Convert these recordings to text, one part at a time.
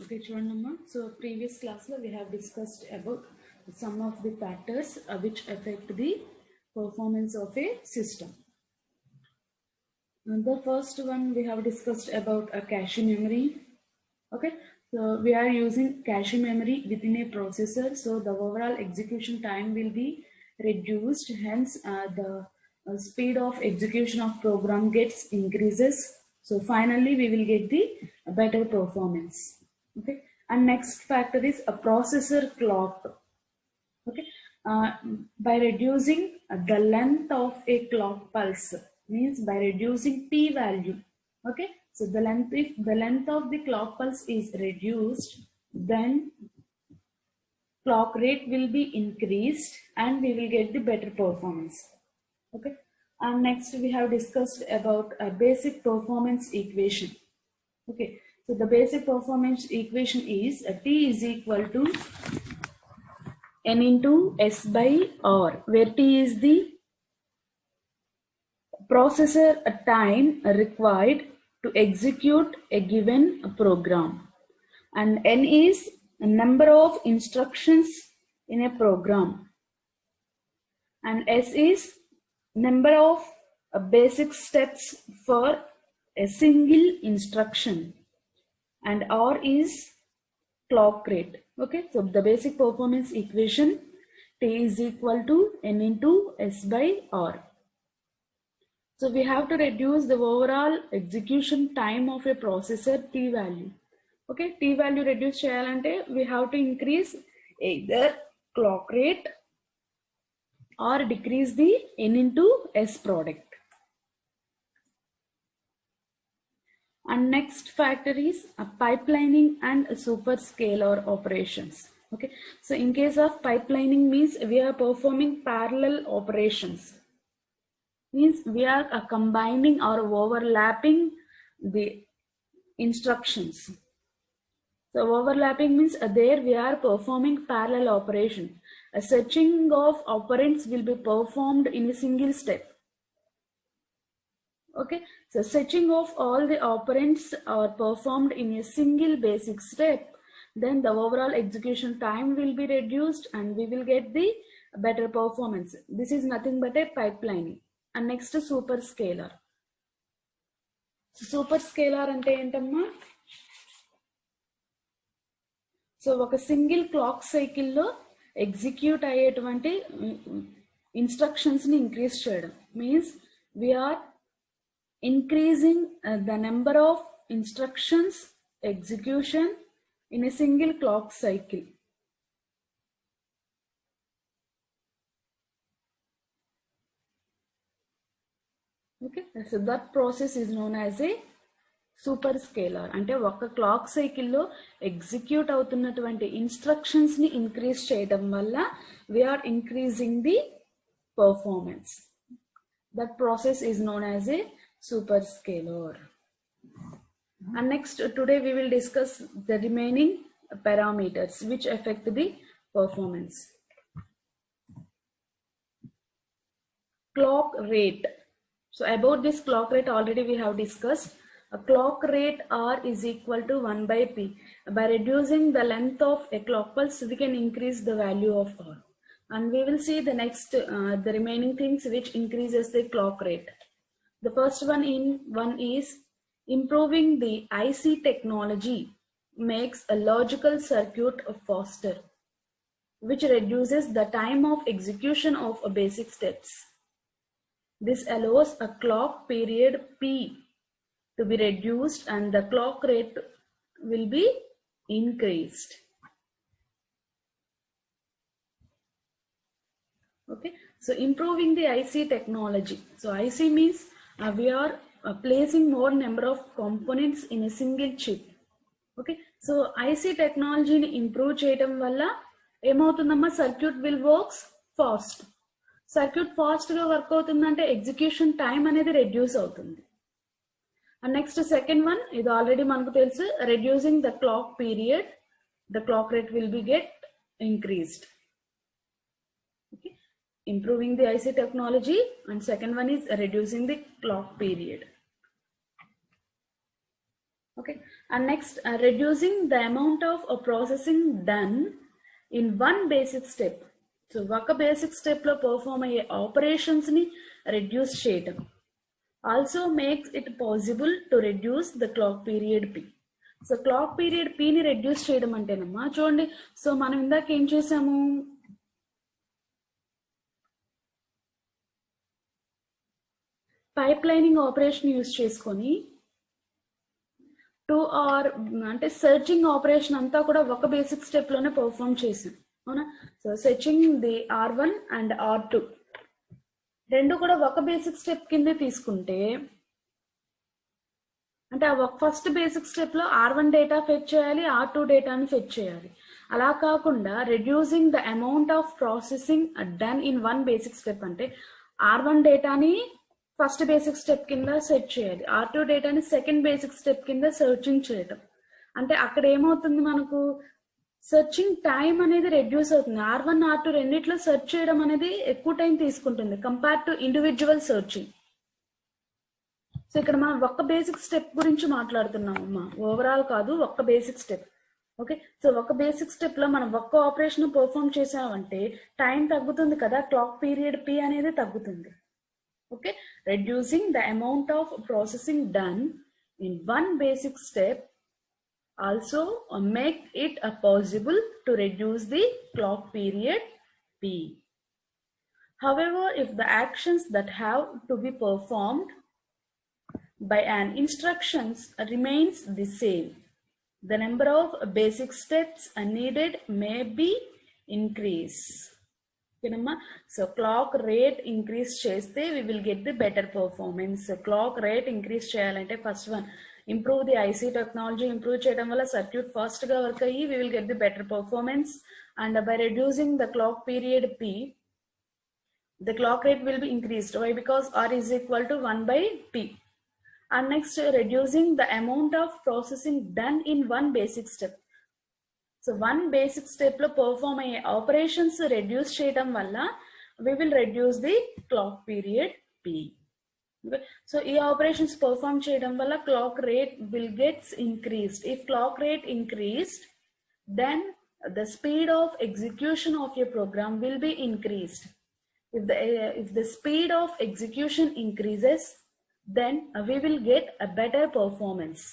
Okay, Churnamma. So previous class we have discussed about some of the factors which affect the performance of a system. And the first one we have discussed about a cache memory. Okay, so we are using cache memory within a processor, so the overall execution time will be reduced. Hence, the speed of execution of program gets increases. So finally, we will get the better performance. Okay, and next factor is a processor clock. Okay, uh, by reducing the length of a clock pulse, means by reducing p value. Okay, so the length, if the length of the clock pulse is reduced, then clock rate will be increased and we will get the better performance. Okay, and next we have discussed about a basic performance equation. Okay, so the basic performance equation is T is equal to N into S by R, where T is the processor time required to execute a given program, and N is the number of instructions in a program, and S is number of basic steps for a single instruction, and R is clock rate. Okay, so the basic performance equation, T is equal to N into S by R. So we have to reduce the overall execution time of a processor T value. Okay, T value reduce cheyalante we have to increase either clock rate or decrease the N into S product. And next factor is pipelining and superscalar operations. Okay, so in case of pipelining means we are performing parallel operations. Means we are combining or overlapping the instructions. So overlapping means there we are performing parallel operation. A searching of operands will be performed in a single step. Okay, so searching of all the operands are performed in a single basic step, then the overall execution time will be reduced and we will get the better performance. This is nothing but a pipelining. And next superscalar. Superscalar ante entamma? So ఒక single clock సైకిల్లో execute అయ్యేటువంటి ఇన్స్ట్రక్షన్స్ని increase చేయడం means we are increasing the number of instructions execution in a single clock cycle. Okay, so that process is known as a superscalar. అంటే ఒక clock సైకిల్లో execute అవుతున్నటువంటి ఇన్స్ట్రక్షన్స్ని increase చేయడం వల్ల we are increasing the performance. That process is known as a superscalar. And next, today we will discuss the remaining parameters which affect the performance. Clock rate. So about this clock rate already we have discussed. A clock rate R is equal to 1 by P. By reducing the length of a clock pulse, we can increase the value of R. And we will see the next, the remaining things which increases the clock rate. The first one is improving the IC technology makes a logical circuit faster, which reduces the time of execution of a basic steps. This allows a clock period P to be reduced and the clock rate will be increased. Okay, so improving the IC technology. So IC means we are placing more number of components in a single chip. Okay, so IC technology ni improve cheyadam valla emavutundamma circuit will works fast. Circuit fast ga work avutundante execution time anedi reduce avutundi. And next second one, ఇది already మనకు తెలుసు, reducing the clock period, the clock rate will be get increased. Okay, improving the IC technology, and second one is reducing the clock period. Okay, And next, reducing the amount of processing done in one basic step. So ఒక basic step లో perform అయ్యే operations ని reduce చేయటం. Also makes it possible to reduce the clock period P. So clock period P ని reduce చేయడం అంటేనమ్మా చూడండి, so మనం ఇందాక ఏం చేసాము, పైప్ లైనింగ్ ఆపరేషన్ యూజ్ చేసుకొని 2 ఆర్ అంటే సెర్చింగ్ ఆపరేషన్ అంతా కూడా ఒక బేసిక్ స్టెప్ లోనే పర్ఫామ్ చేసాం, అవునా. So searching the R1 and R2 రెండు కూడా ఒక బేసిక్ స్టెప్ కిందే తీసుకుంటే, అంటే ఆ ఫస్ట్ బేసిక్ స్టెప్ లో R1 డేటా ఫెచ్ చేయాలి, R2 డేటాని ఫెచ్ చేయాలి. అలా కాకుండా reducing the amount of processing done in one basic step అంటే R1 డేటాని ఫస్ట్ బేసిక్ స్టెప్ కింద సెట్ చేయాలి, R2 డేటాని సెకండ్ బేసిక్ స్టెప్ కింద సెర్చింగ్ చేయటం. అంటే అక్కడ ఏమవుతుంది, మనకు సెర్చింగ్ టైం అనేది రెడ్యూస్ అవుతుంది. R1 R2 రెండిట్లో సెర్చ్ చేయడం అనేది ఎక్కువ టైం తీసుకుంటుంది compare to individual searching. So ఇక్కడ మనం ఒక్క బేసిక్ స్టెప్ గురించి మాట్లాడుతున్నాం అమ్మా, ఓవరాల్ కాదు, ఒక్క బేసిక్ స్టెప్. ఓకే, సో ఒక బేసిక్ స్టెప్ లో మనం ఒక్క ఆపరేషన్ పర్ఫామ్ చేసామంటే టైం తగ్గుతుంది కదా, క్లాక్ పీరియడ్ P అనేది తగ్గుతుంది. Okay, reducing the amount of processing done in one basic step also make it possible to reduce the clock period P. However, if the actions that have to be performed by an instructions remains the same, the number of basic steps needed may be increased. So clock rate increase cheste we will get the better performance. Clock rate increase cheyalante first one improve the IC technology, improve cheyadam valla circuit fast ga work ayyi we will get the better performance. And by reducing the clock period P, the clock rate will be increased. Why? Because R is equal to 1 by P. And next, reducing the amount of processing done in one basic step. So one basic step lo perform ayye operations reduce cheyadam valla we will reduce the clock period P. Okay. So ee operations perform cheyadam valla clock rate will gets increased. If clock rate increased, then the speed of execution of your program will be increased. If the speed of execution increases, then we will get a better performance.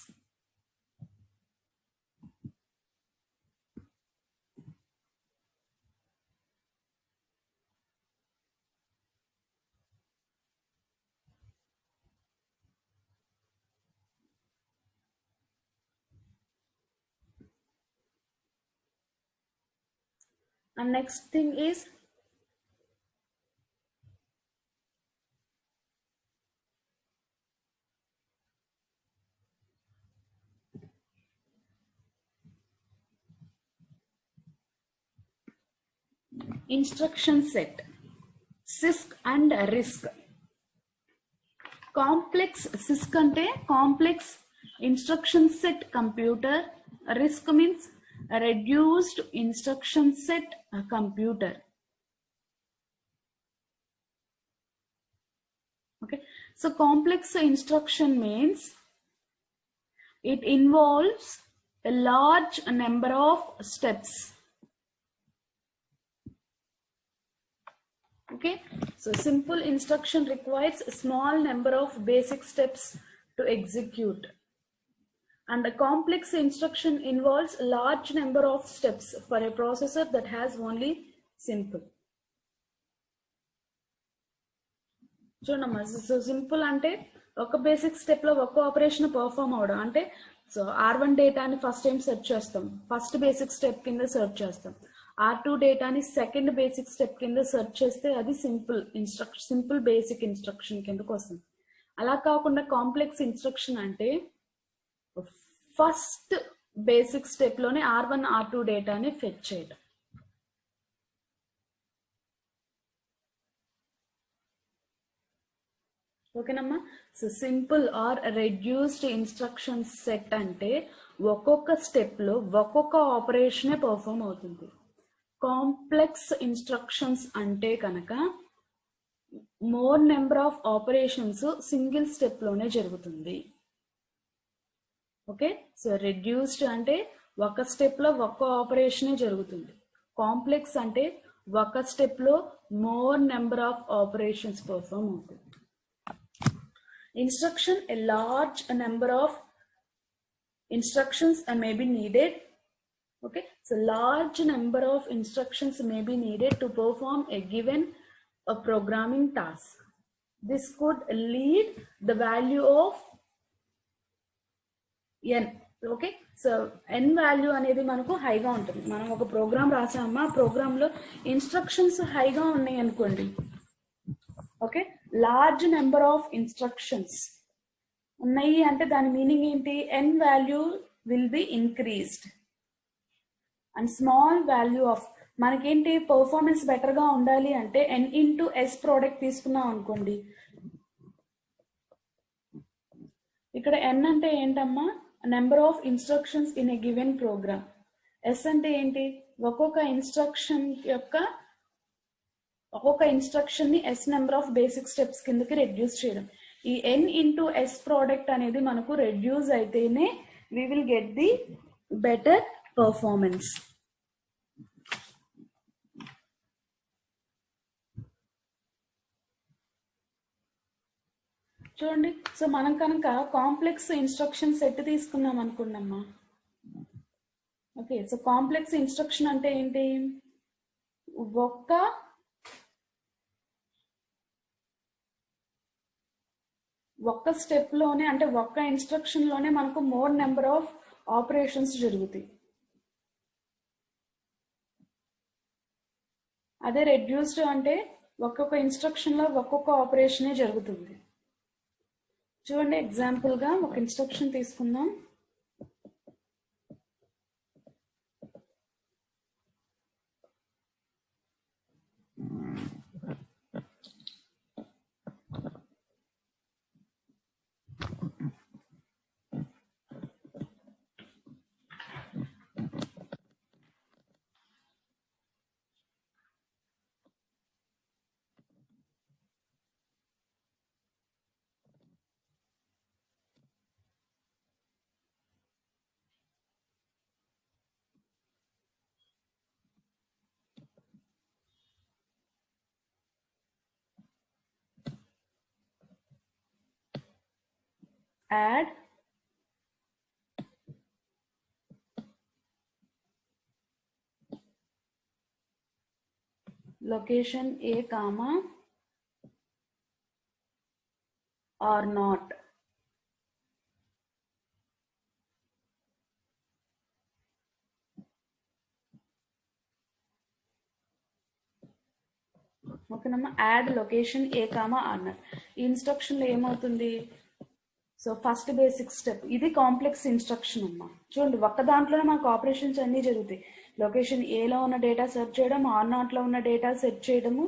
And next thing is instruction set, CISC and RISC. Complex CISC ante complex instruction set computer, RISC means reduced instruction set computer. Okay, so complex instruction means it involves a large number of steps. Okay, so simple instruction requires a small number of basic steps to execute, and a complex instruction involves a large number of steps for a processor that has only simple. చూడమ్మా, so simple అంటే ఒక basic step లో ఒక operation perform అవడం అంటే, so R1 డేటాని first time search చేస్తాం, first basic step కింద సెర్చ్ చేస్తాం. R2 డేటాని సెకండ్ బేసిక్ స్టెప్ కింద సెర్చ్ చేస్తే అది సింపుల్ బేసిక్ ఇన్స్ట్రక్షన్ కిందకు వస్తుంది. అలా కాకుండా కాంప్లెక్స్ ఇన్స్ట్రక్షన్ అంటే ఫస్ట్ బేసిక్ స్టెప్ లోనే R1 R2 డేటాని ఫెచ్ చేయడం. ఓకేనమ్మా, so simple are reduced instruction set అంటే ఒక్కొక్క స్టెప్ లో ఒక్కొక్క ఆపరేషనే పర్ఫామ్ అవుతుంది. కాంప్లెక్స్ ఇన్స్ట్రక్షన్స్ అంటే కనుక more number of operations single step లోనే జరుగుతుంది. ఓకే, సో రెడ్యూస్డ్ అంటే ఒక స్టెప్లో ఒక్క ఆపరేషనే జరుగుతుంది. కాంప్లెక్స్ అంటే ఒక స్టెప్లో more number of operations perform అవుతుంది. Instruction, a large number of instructions may be needed. Okay, so large number of instructions may be needed to perform a given programming task. This could lead the value of n. Okay, so n value అనేది మనకు హైగా ఉంటుంది. మనం ఒక programme రాసామా, ఆ ప్రోగ్రాంలో instructions హైగా ఉన్నాయి అనుకోండి, okay, large number of instructions ఉన్నాయి అంటే దాని మీనింగ్ ఏంటి, n value will be increased. And small value of, మనకేంటి పర్ఫార్మెన్స్ బెటర్గా ఉండాలి అంటే n ఇంటూ s ప్రోడక్ట్ తీసుకున్నాం అనుకోండి. ఇక్కడ n అంటే ఏంటమ్మా, number of instructions in a given program. s అంటే ఏంటి, ఒక్కొక్క ఇన్స్ట్రక్షన్ ని s number of basic steps కిందకి రెడ్యూస్ చేయడం. ఈ n ఇంటూ s ప్రోడక్ట్ అనేది మనకు రెడ్యూస్ అయితేనే we will get the better performance. చూడండి, సో మనం కనుక కాంప్లెక్స్ ఇన్స్ట్రక్షన్ సెట్ తీసుకున్నాం అనుకున్నామా. ఓకే, సో కాంప్లెక్స్ ఇన్స్ట్రక్షన్ అంటే ఏంటి, ఒక్క స్టెప్ లోనే అంటే ఒక్క ఇన్స్ట్రక్షన్ లోనే మనకు మోర్ నెంబర్ ఆఫ్ ఆపరేషన్స్ జరుగుతాయి. అదే రెడ్యూస్డ్ అంటే ఒక్కొక్క ఇన్స్ట్రక్షన్ లో ఒక్కొక్క ఆపరేషనే జరుగుతుంది. చూడండి, ఎగ్జాంపుల్ గా ఒక ఇన్స్ట్రక్షన్ తీసుకుందాం. Add location A comma or not. ఓకేనమ్మా, యాడ్ లొకేషన్ ఏ కామా అన్నారు. ఈ ఇన్స్ట్రక్షన్లో ఏమవుతుంది, సో ఫస్ట్ బేసిక్ స్టెప్, ఇది కాంప్లెక్స్ ఇన్స్ట్రక్షన్ అమ్మా. చూడండి, ఒక్క దాంట్లోనే మనకు ఆపరేషన్స్ అన్నీ జరుగుతాయి. లొకేషన్ ఏలో ఉన్న డేటా సెర్చ్ చేయడం, ఆర్ నాట్లో ఉన్న డేటా సెర్చ్ చేయడము,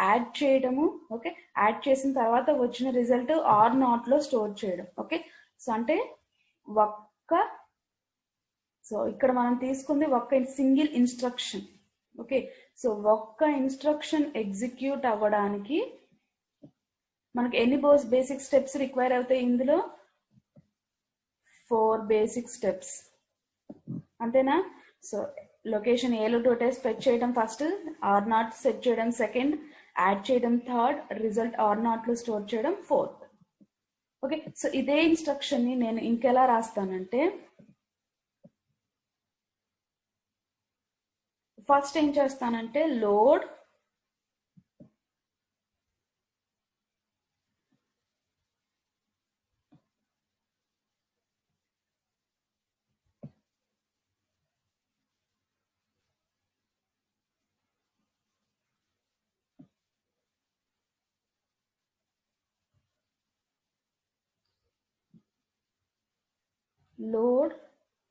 యాడ్ చేయడము. ఓకే, యాడ్ చేసిన తర్వాత వచ్చిన రిజల్ట్ ఆర్ నాట్లో స్టోర్ చేయడం. ఓకే, సో అంటే సో ఇక్కడ మనం తీసుకుంది ఒక్క సింగిల్ ఇన్స్ట్రక్షన్. ఓకే, సో ఒక్క ఇన్స్ట్రక్షన్ ఎగ్జిక్యూట్ అవ్వడానికి మనకి ఎన్ని బేసిక్ స్టెప్స్ రిక్వైర్ అవుతాయి, ఇందులో 4 బేసిక్ స్టెప్స్, అంతేనా. సో లొకేషన్ ఏలో డేటా ఫెచ్ చేయడం ఫస్ట్, ఆర్ నాట్ సెట్ చేయడం సెకండ్, యాడ్ చేయడం థర్డ్, రిజల్ట్ ఆర్ నాట్ లో స్టోర్ చేయడం ఫోర్త్. ఓకే, సో ఇదే ఇన్స్ట్రక్షన్ ని నేను ఇంకెలా రాస్తానంటే, ఫస్ట్ ఏం చేస్తానంటే లోడ్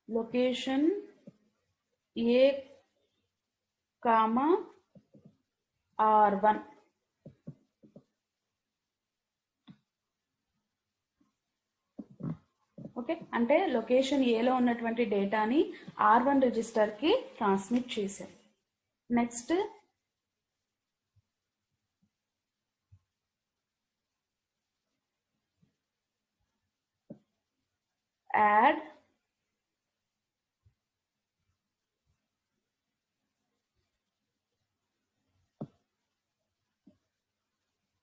లొకేషన్ ఏ కామా R1. ఓకే, అంటే లొకేషన్ ఏలో ఉన్నటువంటి డేటాని R1 రిజిస్టర్కి ట్రాన్స్మిట్ చేశాం. Next add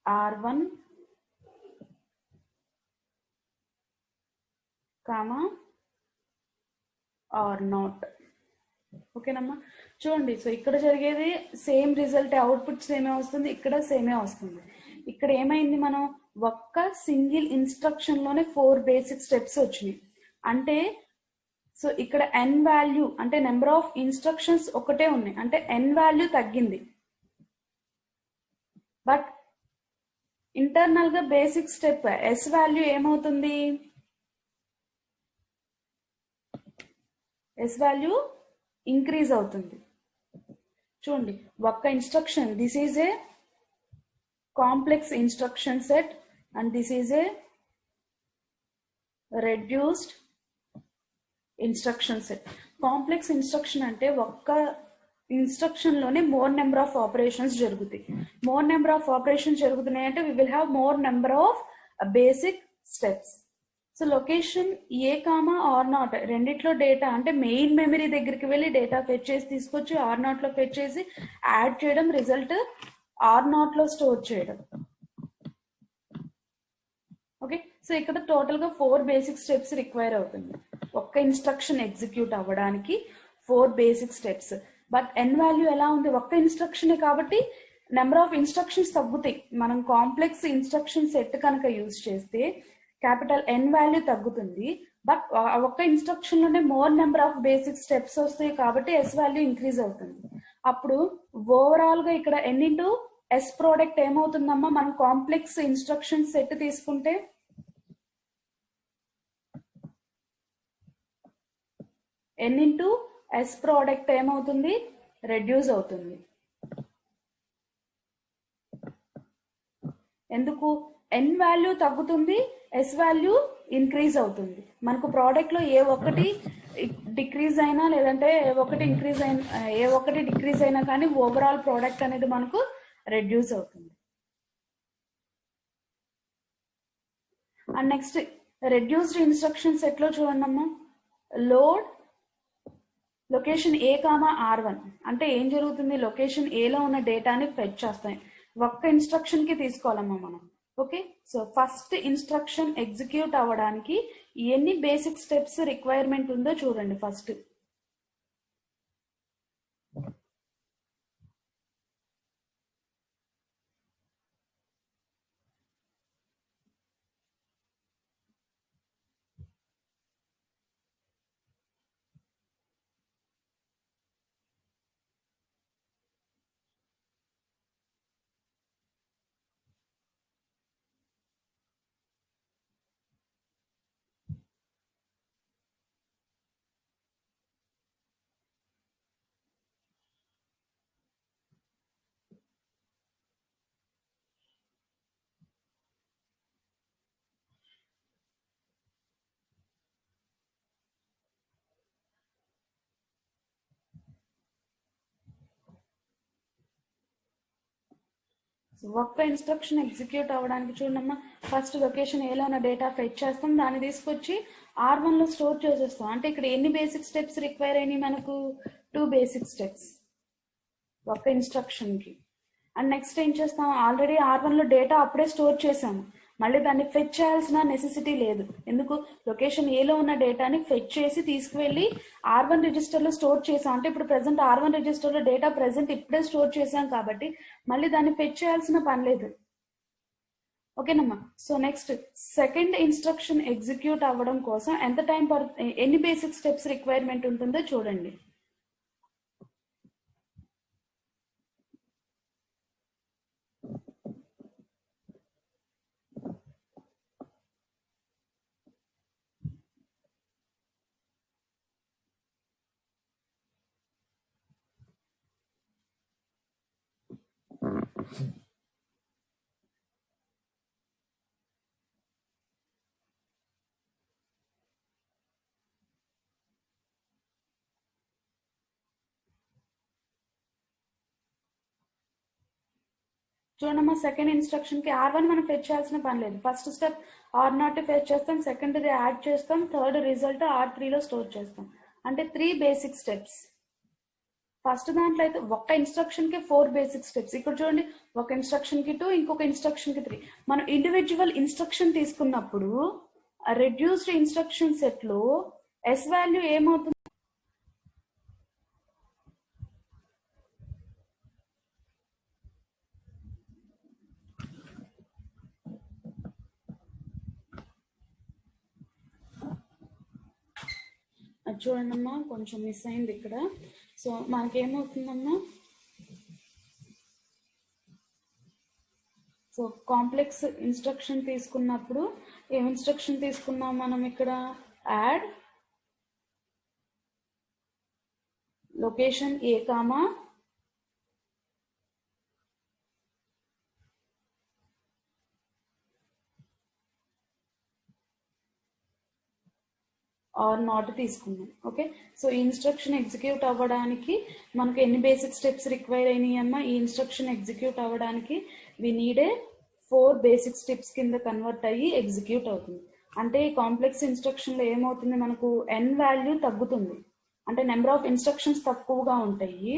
R1 comma R0. ఓకేనమ్మా, చూడండి. సో ఇక్కడ జరిగేది సేమ్ రిజల్ట్, అవుట్పుట్ సేమే వస్తుంది, ఇక్కడ సేమే వస్తుంది. ఇక్కడ ఏమైంది, మనం ఒక్క సింగిల్ ఇన్స్ట్రక్షన్ లోనే 4 బేసిక్ స్టెప్స్ వచ్చినాయి. అంటే సో ఇక్కడ n వాల్యూ అంటే నెంబర్ ఆఫ్ ఇన్స్ట్రక్షన్స్ ఒకటే ఉన్నాయి, అంటే n వాల్యూ తగ్గింది. బట్ ఇంటర్నల్ గా బేసిక్ స్టెప్ s వాల్యూ ఏమవుతుంది, s వాల్యూ ఇంక్రీజ్ అవుతుంది. చూడండి, ఒక్క instruction, this is a complex instruction set and this is a reduced instruction set. Complex instruction అంటే ఒక్క ఇన్స్ట్రక్షన్ లోనే మోర్ నెంబర్ ఆఫ్ ఆపరేషన్స్ జరుగుతాయి. మోర్ నెంబర్ ఆఫ్ ఆపరేషన్స్ జరుగుతున్నాయి అంటే we will have more number of basic steps. So location A comma R0 రెండిట్లో data అంటే main memory దగ్గరికి వెళ్ళి డేటా ఫెచ్ చేసి తీసుకొచ్చి R0 లో ఫెచ్ చేసి యాడ్ చేయడం, రిజల్ట్ R0 లో స్టోర్ చేయడం. ఓకే, సో ఇక్కడ టోటల్ గా 4 బేసిక్ స్టెప్స్ రిక్వైర్ అవుతుంది ఒక్క ఇన్స్ట్రక్షన్ ఎగ్జిక్యూట్ అవ్వడానికి. 4 basic steps. But n value ఎలా ఉంది, ఒక్క ఇన్స్ట్రక్షన్ కాబట్టి నెంబర్ ఆఫ్ ఇన్స్ట్రక్షన్స్ తగ్గుతాయి. మనం కాంప్లెక్స్ ఇన్స్ట్రక్షన్ సెట్ కనుక యూజ్ చేస్తే క్యాపిటల్ N వాల్యూ తగ్గుతుంది. బట్ ఒక్క ఇన్స్ట్రక్షన్ లోనే more number of basic steps వస్తాయి కాబట్టి S వాల్యూ ఇంక్రీజ్ అవుతుంది. అప్పుడు ఓవరాల్ గా ఇక్కడ n ఇంటూ S ప్రోడక్ట్ ఏమవుతుందమ్మా, మనం కాంప్లెక్స్ ఇన్స్ట్రక్షన్ సెట్ తీసుకుంటే n ఇంటూ S ప్రోడక్ట్ ఏమవుతుంది, రెడ్యూస్ అవుతుంది. ఎందుకు, n వాల్యూ తగ్గుతుంది, S వాల్యూ ఇంక్రీజ్ అవుతుంది. మనకు ప్రోడక్ట్ లో ఏ ఒక్కటి డిక్రీజ్ అయినా లేదంటే ఏ ఒక్కటి డిక్రీజ్ అయినా కానీ ఓవరాల్ ప్రోడక్ట్ అనేది మనకు రెడ్యూస్ అవుతుంది. And next reduced instruction set లో చూడండి అమ్మా, లోడ్ లొకేషన్ ఏ కామా R1 అంటే ఏం జరుగుతుంది, లొకేషన్ ఏలో ఉన్న డేటాని ఫెచ్ చేస్తాయి. ఒక్క ఇన్స్ట్రక్షన్ కి తీసుకోవాలమ్మా మనం. Okay, so first instruction execute అవ్వడానికి ఎన్ని బేసిక్ స్టెప్స్ రిక్వైర్మెంట్ ఉందో చూడండి. ఫస్ట్ ఒక్క ఇన్స్ట్రక్షన్ ఎగ్జిక్యూట్ అవ్వడానికి చూడమ్మా, ఫస్ట్ లొకేషన్ ఏలో ఉన్న డేటా ఫెచ్ చేస్తాం, దాన్ని తీసుకొచ్చి R1 లో స్టోర్ చేసేస్తాం. అంటే ఇక్కడ ఎన్ని బేసిక్ స్టెప్స్ రిక్వైర్ అయినాయి మనకు, 2 బేసిక్ స్టెప్స్ ఒక్క ఇన్స్ట్రక్షన్ కి. అండ్ నెక్స్ట్ ఏం చేస్తాం, ఆల్రెడీ R1 లో డేటా అప్పుడే స్టోర్ చేసాము, మళ్ళీ దాన్ని ఫెచ్ చేయాల్సిన నెసెసిటీ లేదు. ఎందుకు, లొకేషన్ ఏలో ఉన్న డేటాని ఫెచ్ చేసి తీసుకువెళ్ళి R1 రిజిస్టర్ లో స్టోర్ చేసాం. అంటే ఇప్పుడు ప్రెసెంట్ R1 రిజిస్టర్ లో డేటా ప్రెసెంట్ ఇప్పుడే స్టోర్ చేసాం కాబట్టి మళ్ళీ దాన్ని ఫెచ్ చేయాల్సిన పని లేదు. ఓకేనమ్మా, so next second instruction execute అవ్వడం కోసం ఎంత టైం పడుతుంది, ఎన్ని బేసిక్ స్టెప్స్ రిక్వైర్మెంట్ ఉంటుందో చూడండి. చూడమ్మా, సెకండ్ ఇన్స్ట్రక్షన్ కి R1 మనం ఫెచ్ చేయాల్సిన పని లేదు. ఫస్ట్ స్టెప్ R0 ఫెచ్ చేస్తాం, సెకండ్ది యాడ్ చేస్తాం, థర్డ్ రిజల్ట్ R3 లో స్టోర్ చేస్తాం. అంటే 3 బేసిక్ స్టెప్స్. ఫస్ట్ దాంట్లో అయితే ఒక ఇన్స్ట్రక్షన్ కి 4 బేసిక్ స్టెప్స్. ఇక్కడ చూడండి, ఒక ఇన్స్ట్రక్షన్ కి 2, ఇంకొక ఇన్స్ట్రక్షన్ కి 3. మనం ఇండివిజువల్ ఇన్స్ట్రక్షన్ తీసుకున్నప్పుడు రెడ్యూస్డ్ ఇన్స్ట్రక్షన్ సెట్ లో ఎస్ వాల్యూ ఏమవుతుంది? చూడండి అమ్మా, కొంచెం మిస్ అయింది ఇక్కడ. సో మనకేమవుతుందమ్మా, సో కాంప్లెక్స్ ఇన్స్ట్రక్షన్ తీసుకున్నప్పుడు ఏం ఇన్స్ట్రక్షన్ తీసుకున్నాం మనం ఇక్కడ? Add location A comma R not తీసుకున్నాం. ఓకే, సో ఈ ఇన్స్ట్రక్షన్ ఎగ్జిక్యూట్ అవ్వడానికి మనకు ఎన్ని బేసిక్ స్టెప్స్ రిక్వైర్ అయినాయి అమ్మా? ఈ ఇన్స్ట్రక్షన్ ఎగ్జిక్యూట్ అవ్వడానికి we need a 4 basic steps కింద కన్వర్ట్ అయ్యి ఎగ్జిక్యూట్ అవుతుంది. అంటే ఈ కాంప్లెక్స్ ఇన్స్ట్రక్షన్ లో ఏమవుతుంది, మనకు ఎన్ వాల్యూ తగ్గుతుంది, అంటే నెంబర్ ఆఫ్ ఇన్స్ట్రక్షన్స్ తక్కువగా ఉంటాయి.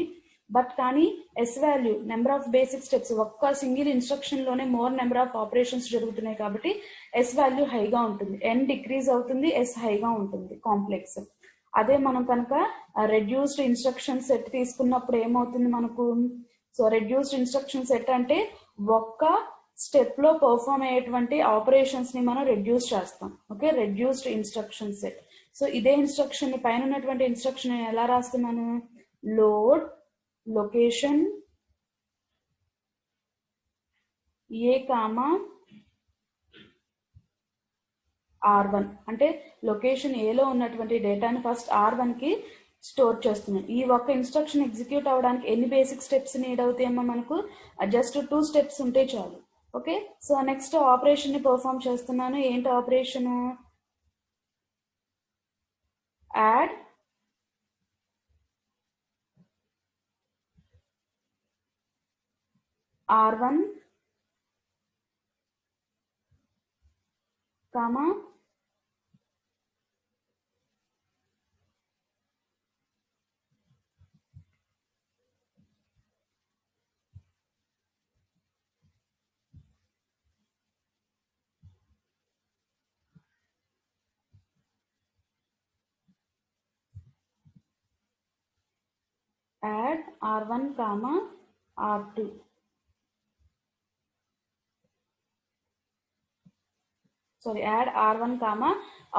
బట్ కానీ S value, number of basic steps, ఒక్క సింగిల్ ఇన్స్ట్రక్షన్ లోనే మోర్ నెంబర్ ఆఫ్ ఆపరేషన్స్ జరుగుతున్నాయి కాబట్టి ఎస్ వాల్యూ హైగా ఉంటుంది, ఎన్ డిక్రీజ్ అవుతుంది, ఎస్ హైగా ఉంటుంది కాంప్లెక్స్. అదే మనం కనుక రెడ్యూస్డ్ ఇన్స్ట్రక్షన్ సెట్ తీసుకున్నప్పుడు ఏమవుతుంది మనకు? సో రెడ్యూస్డ్ ఇన్స్ట్రక్షన్ సెట్ అంటే ఒక్క స్టెప్ లో పర్ఫామ్ అయ్యేటువంటి ఆపరేషన్స్ ని మనం రెడ్యూస్ చేస్తాం. Okay, reduced instruction set. So ఇదే ఇన్స్ట్రక్షన్ పైన ఉన్నటువంటి ఇన్స్ట్రక్షన్ నేను ఎలా రాస్తున్నాను? లోడ్ లొకేషన్ ఏ కామా R1, అంటే లొకేషన్ ఏలో ఉన్నటువంటి డేటాని ఫస్ట్ R1 కి స్టోర్ చేస్తున్నాను. ఈ ఒక్క ఇన్స్ట్రక్షన్ ఎగ్జిక్యూట్ అవ్వడానికి ఎన్ని బేసిక్ స్టెప్స్ నీడ్ అవుతాయేమో మనకు? జస్ట్ 2 స్టెప్స్ ఉంటే చాలు. ఓకే, సో నెక్స్ట్ ఆపరేషన్ ని పర్ఫామ్ చేస్తున్నాను. ఏంటి operation? Add R1 comma add R1 comma R2. Sorry, add R1 comma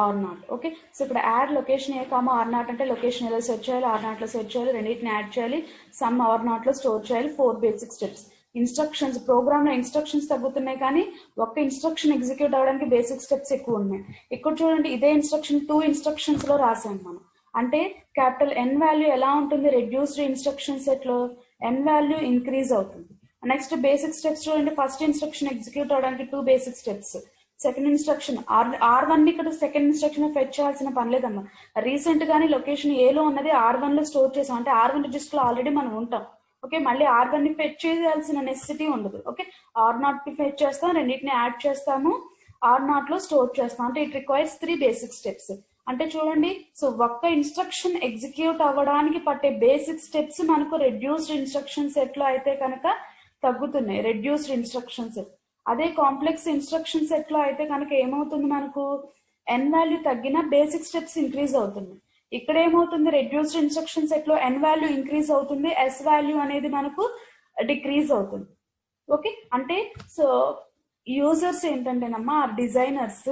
R0. Okay, so ఇక్కడ యాడ్ లొకేషన్ ఏ కామా R0 అంటే లొకేషన్ ఏలో సెర్చ్ చేయాలి, R0 లో సెర్చ్ చేయాలి, రెండింటిని యాడ్ చేయాలి, సమ్ R0 లో స్టోర్ చేయాలి. 4 బేసిక్ స్టెప్స్. ఇన్స్ట్రక్షన్స్, ప్రోగ్రామ్ లో ఇన్స్ట్రక్షన్స్ తగ్గుతున్నాయి కానీ ఒక్క ఇన్స్ట్రక్షన్ ఎగ్జిక్యూట్ అవ్వడానికి బేసిక్ స్టెప్స్ ఎక్కువ ఉన్నాయి. ఇక్కడ చూడండి, ఇదే ఇన్స్ట్రక్షన్ 2 ఇన్స్ట్రక్షన్స్ లో రాసాం మనం. అంటే క్యాపిటల్ ఎన్ వాల్యూ ఎలా ఉంటుంది రెడ్యూస్డ్ ఇన్స్ట్రక్షన్ సెట్ లో? ఎన్ వాల్యూ ఇంక్రీజ్ అవుతుంది. నెక్స్ట్ బేసిక్ స్టెప్స్ చూడండి, ఫస్ట్ ఇన్స్ట్రక్షన్ ఎగ్జిక్యూట్ అవడానికి 2 basic steps. Second instruction R1 ఇక్కడ సెకండ్ ఇన్స్ట్రక్షన్ ఫెచ్ చేయాల్సిన పని లేదమ్మా. రీసెంట్ గానీ లొకేషన్ ఏలో ఉన్నది R1 లో స్టోర్ చేసాం, అంటే R1 రిజిస్టర్ లో ఆల్రెడీ మనం ఉంటాం. ఓకే, మళ్ళీ R1 ని ఫెచ్ చేయాల్సిన నెసెసిటీ ఉండదు. ఓకే, R0 కి ఫెచ్ చేస్తాం, రెండింటిని యాడ్ చేస్తాము, R0 లో స్టోర్ చేస్తాం. అంటే ఇట్ రిక్వైర్స్ 3 బేసిక్ స్టెప్స్. అంటే చూడండి, సో ఒక్క ఇన్స్ట్రక్షన్ ఎగ్జిక్యూట్ అవ్వడానికి పట్టే బేసిక్ స్టెప్స్ మనకు రెడ్యూస్డ్ ఇన్స్ట్రక్షన్ సెట్ లో అయితే కనుక తగ్గుతున్నాయి, రెడ్యూస్డ్ ఇన్స్ట్రక్షన్ సెట్. అదే కాంప్లెక్స్ ఇన్స్ట్రక్షన్ సెట్ లో అయితే కనుక ఏమవుతుంది మనకు? ఎన్ వాల్యూ తగ్గిన బేసిక్ స్టెప్స్ ఇంక్రీజ్ అవుతుంది. ఇక్కడ ఏమవుతుంది? రెడ్యూస్డ్ ఇన్స్ట్రక్షన్ సెట్ లో ఎన్ వాల్యూ ఇంక్రీజ్ అవుతుంది, ఎస్ వాల్యూ అనేది మనకు డిక్రీజ్ అవుతుంది. ఓకే, అంటే సో యూజర్స్ ఏంటంటేనమ్మా, డిజైనర్స్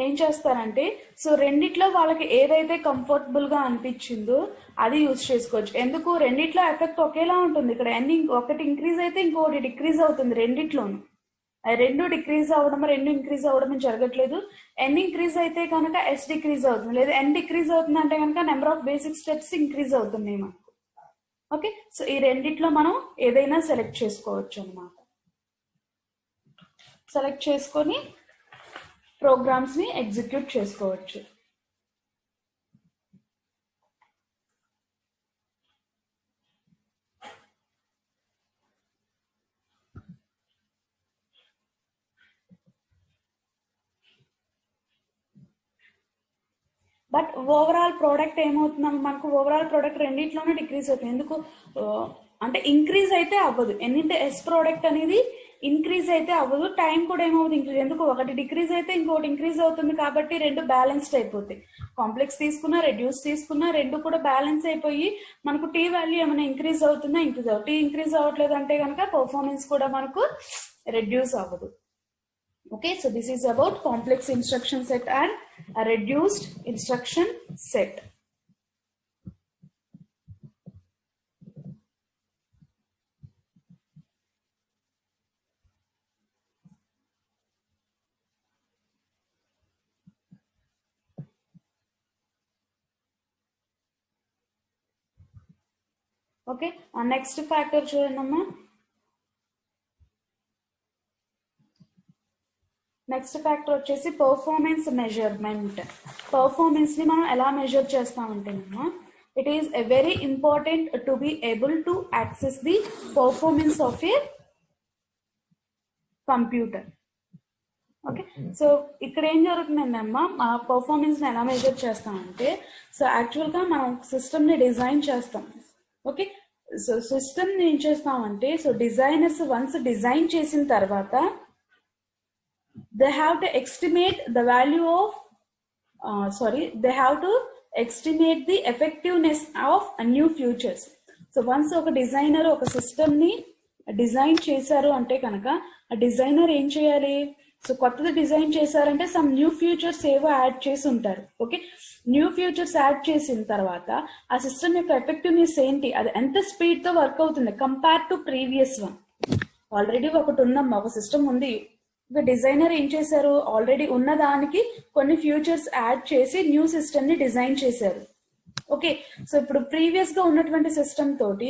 ఏం చేస్తారంటే, సో రెండిట్లో వాళ్ళకి ఏదైతే కంఫర్టబుల్ గా అనిపించిందో అది యూజ్ చేసుకోవచ్చు. ఎందుకు? రెండిట్లో ఎఫెక్ట్ ఒకేలా ఉంటుంది. ఇక్కడ ఒకటి ఇంక్రీజ్ అయితే ఇంకొకటి డిక్రీజ్ అవుతుంది రెండిట్లోనూ. రెండు డిక్రీజ్ అవ్వడం, రెండు ఇంక్రీజ్ అవ్వడం జరగట్లేదు. ఎన్ ఇంక్రీజ్ అయితే కనుక ఎస్ డిక్రీజ్ అవుతుంది, లేదా ఎన్ డిక్రీజ్ అవుతుంది అంటే కనుక number of basic steps increase అవుతున్నాయి మనకు. ఓకే, సో ఈ రెండిట్లో మనం ఏదైనా సెలెక్ట్ చేసుకోవచ్చు అన్నమాట. సెలెక్ట్ చేసుకొని ప్రోగ్రామ్స్ ని ఎగ్జిక్యూట్ చేసుకోవచ్చు. బట్ ఓవరాల్ ప్రోడక్ట్ ఏమవుతుందమ్మా, మనకు ఓవరాల్ ప్రోడక్ట్ రెండింటిలోనే డిక్రీజ్ అవుతుంది. ఎందుకు అంటే ఇంక్రీజ్ అయితే అవ్వదు. ఎన్నింటే ఎస్ ప్రోడక్ట్ అనేది ఇంక్రీజ్ అయితే అవ్వదు, టైం కూడా ఏమవుతుంది ఇంక్రీజ్. ఎందుకు ఒకటి డిక్రీజ్ అయితే ఇంకోటి ఇంక్రీజ్ అవుతుంది, కాబట్టి రెండు బ్యాలెన్స్డ్ అయిపోతాయి. కాంప్లెక్స్ తీసుకున్నా రెడ్యూస్ తీసుకున్నా రెండు కూడా బ్యాలెన్స్ అయిపోయి మనకు టీ వాల్యూ ఏమైనా ఇంక్రీజ్ అవుతుందా, ఇంక్రీజ్ అవ్వదు. టీ ఇంక్రీజ్ అవ్వట్లేదు అంటే కనుక పర్ఫార్మెన్స్ కూడా మనకు రెడ్యూస్ అవ్వదు. Okay, so this is about complex instruction set and a reduced instruction set. Okay, our next factor చూడండి. నెక్స్ట్ ఫ్యాక్టర్ వచ్చేసి పర్ఫార్మెన్స్ మెజర్మెంట్. పర్ఫార్మెన్స్ ని మనం ఎలా మెజర్ చేస్తామంటేనమ్మా, it is a very important to be able to access the performance of a computer. Okay, so ఇక్కడ ఏం జరుగుతుందండి అమ్మా, ఆ పర్ఫార్మెన్స్ ని ఎలా మెజర్ చేస్తామంటే, సో యాక్చువల్ గా మనం సిస్టమ్ ని డిజైన్ చేస్తాం. ఓకే, సో సిస్టమ్ ని ఏం చేస్తామంటే, సో డిజైనర్స్ వన్స్ డిజైన్ చేసిన తర్వాత they have to estimate the value of they have to estimate the effectiveness of a new features. So once oka designer oka system ni design chesaru ante kanaka a designer em cheyali, so kottadi design chesarante some new features evo add chesi untaru. Okay, new features add chesin tarvata aa system yokka effectiveness enti, adi enta speed tho work avutundi compared to previous one. Already okati undamma, oka system undi, designer ఏం చేశారు, already ఉన్న దానికి కొన్ని futures add చేసి new system ని design చేశారు. Okay, so ఇప్పుడు previous గా ఉన్నటువంటి సిస్టమ్ తోటి